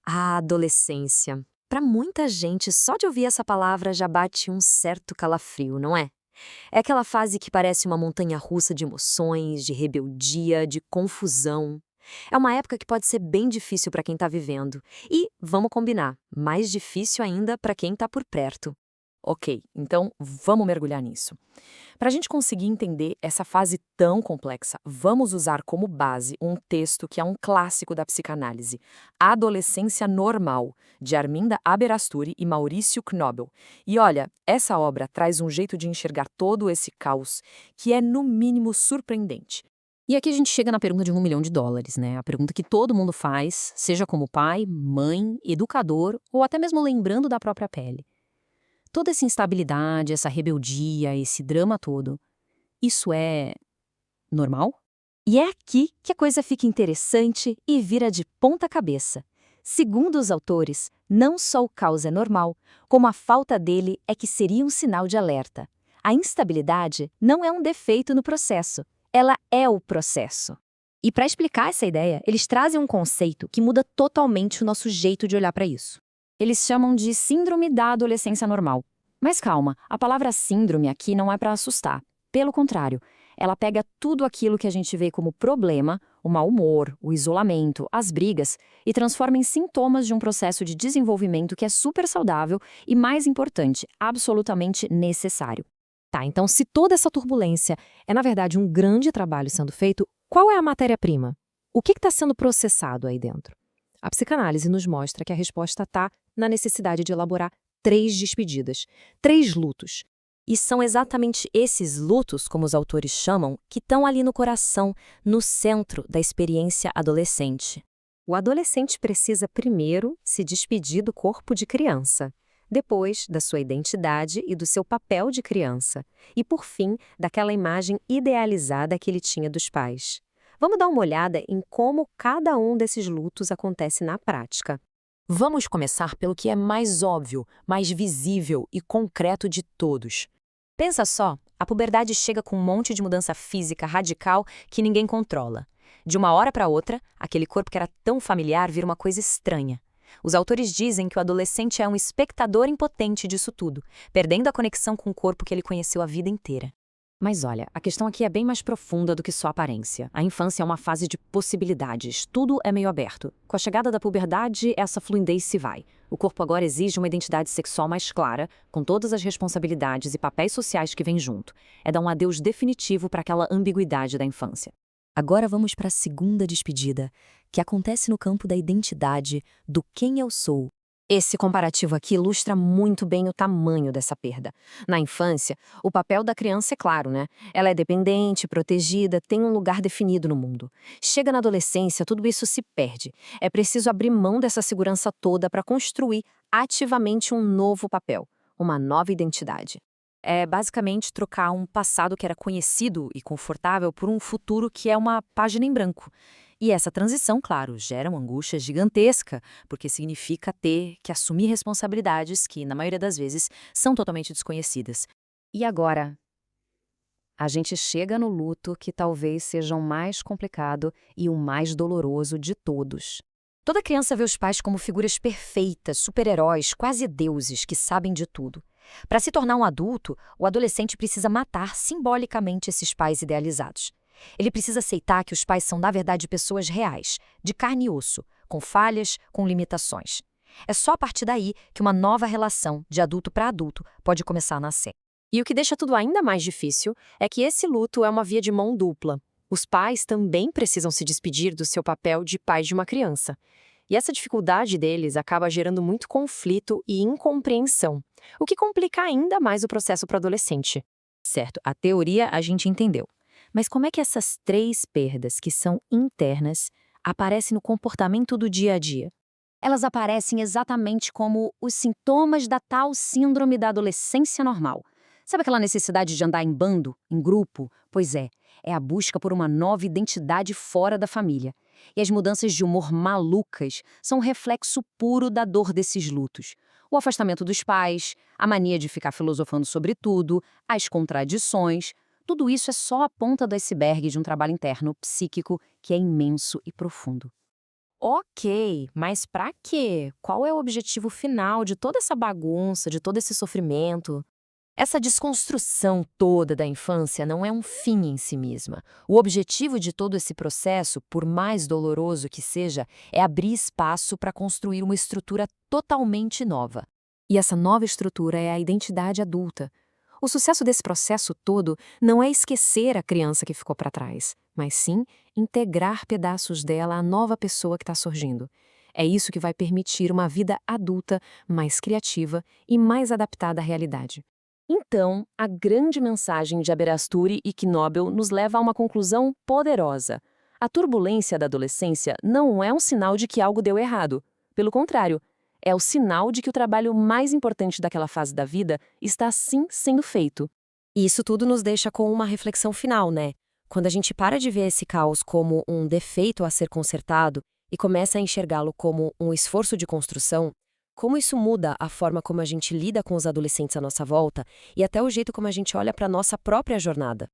A adolescência. Para muita gente, só de ouvir essa palavra já bate um certo calafrio, não é? É aquela fase que parece uma montanha-russa de emoções, de rebeldia, de confusão. É uma época que pode ser bem difícil para quem está vivendo. E, vamos combinar, mais difícil ainda para quem está por perto. Ok, então vamos mergulhar nisso. Para a gente conseguir entender essa fase tão complexa, vamos usar como base um texto que é um clássico da psicanálise, A Adolescência Normal, de Arminda Aberasturi e Maurício Knobel. E olha, essa obra traz um jeito de enxergar todo esse caos que é, no mínimo, surpreendente. E aqui a gente chega na pergunta de US$ 1 milhão, né? A pergunta que todo mundo faz, seja como pai, mãe, educador ou até mesmo lembrando da própria pele. Toda essa instabilidade, essa rebeldia, esse drama todo, isso é normal? E é aqui que a coisa fica interessante e vira de ponta cabeça. Segundo os autores, não só o caos é normal, como a falta dele é que seria um sinal de alerta. A instabilidade não é um defeito no processo, ela é o processo. E para explicar essa ideia, eles trazem um conceito que muda totalmente o nosso jeito de olhar para isso. Eles chamam de síndrome da adolescência normal. Mas calma, a palavra síndrome aqui não é para assustar. Pelo contrário, ela pega tudo aquilo que a gente vê como problema, o mau humor, o isolamento, as brigas, e transforma em sintomas de um processo de desenvolvimento que é super saudável e, mais importante, absolutamente necessário. Tá, então se toda essa turbulência é, na verdade, um grande trabalho sendo feito, qual é a matéria-prima? O que está sendo processado aí dentro? A psicanálise nos mostra que a resposta está na necessidade de elaborar 3 despedidas, 3 lutos. E são exatamente esses lutos, como os autores chamam, que estão ali no coração, no centro da experiência adolescente. O adolescente precisa primeiro se despedir do corpo de criança, depois da sua identidade e do seu papel de criança, e por fim, daquela imagem idealizada que ele tinha dos pais. Vamos dar uma olhada em como cada um desses lutos acontece na prática. Vamos começar pelo que é mais óbvio, mais visível e concreto de todos. Pensa só, a puberdade chega com um monte de mudança física radical que ninguém controla. De uma hora para outra, aquele corpo que era tão familiar vira uma coisa estranha. Os autores dizem que o adolescente é um espectador impotente disso tudo, perdendo a conexão com o corpo que ele conheceu a vida inteira. Mas olha, a questão aqui é bem mais profunda do que só aparência. A infância é uma fase de possibilidades, tudo é meio aberto. Com a chegada da puberdade, essa fluidez se vai. O corpo agora exige uma identidade sexual mais clara, com todas as responsabilidades e papéis sociais que vêm junto. É dar um adeus definitivo para aquela ambiguidade da infância. Agora vamos para a segunda despedida, que acontece no campo da identidade, do quem eu sou. Esse comparativo aqui ilustra muito bem o tamanho dessa perda. Na infância, o papel da criança é claro, né? Ela é dependente, protegida, tem um lugar definido no mundo. Chega na adolescência, tudo isso se perde. É preciso abrir mão dessa segurança toda para construir ativamente um novo papel, uma nova identidade. É basicamente trocar um passado que era conhecido e confortável por um futuro que é uma página em branco. E essa transição, claro, gera uma angústia gigantesca, porque significa ter que assumir responsabilidades que, na maioria das vezes, são totalmente desconhecidas. E agora? A gente chega no luto que talvez seja o mais complicado e o mais doloroso de todos. Toda criança vê os pais como figuras perfeitas, super-heróis, quase deuses que sabem de tudo. Para se tornar um adulto, o adolescente precisa matar simbolicamente esses pais idealizados. Ele precisa aceitar que os pais são, na verdade, pessoas reais, de carne e osso, com falhas, com limitações. É só a partir daí que uma nova relação, de adulto para adulto, pode começar a nascer. E o que deixa tudo ainda mais difícil é que esse luto é uma via de mão dupla. Os pais também precisam se despedir do seu papel de pai de uma criança. E essa dificuldade deles acaba gerando muito conflito e incompreensão, o que complica ainda mais o processo para o adolescente. Certo, a teoria a gente entendeu. Mas como é que essas 3 perdas, que são internas, aparecem no comportamento do dia a dia? Elas aparecem exatamente como os sintomas da tal síndrome da adolescência normal. Sabe aquela necessidade de andar em bando, em grupo? Pois é a busca por uma nova identidade fora da família. E as mudanças de humor malucas são um reflexo puro da dor desses lutos. O afastamento dos pais, a mania de ficar filosofando sobre tudo, as contradições, tudo isso é só a ponta do iceberg de um trabalho interno psíquico que é imenso e profundo. Ok, mas pra quê? Qual é o objetivo final de toda essa bagunça, de todo esse sofrimento? Essa desconstrução toda da infância não é um fim em si mesma. O objetivo de todo esse processo, por mais doloroso que seja, é abrir espaço para construir uma estrutura totalmente nova. E essa nova estrutura é a identidade adulta. O sucesso desse processo todo não é esquecer a criança que ficou para trás, mas sim integrar pedaços dela à nova pessoa que está surgindo. É isso que vai permitir uma vida adulta mais criativa e mais adaptada à realidade. Então, a grande mensagem de Aberasturi e Knobel nos leva a uma conclusão poderosa. A turbulência da adolescência não é um sinal de que algo deu errado. Pelo contrário, é o sinal de que o trabalho mais importante daquela fase da vida está sim sendo feito. E isso tudo nos deixa com uma reflexão final, né? Quando a gente para de ver esse caos como um defeito a ser consertado e começa a enxergá-lo como um esforço de construção, como isso muda a forma como a gente lida com os adolescentes à nossa volta e até o jeito como a gente olha para a nossa própria jornada.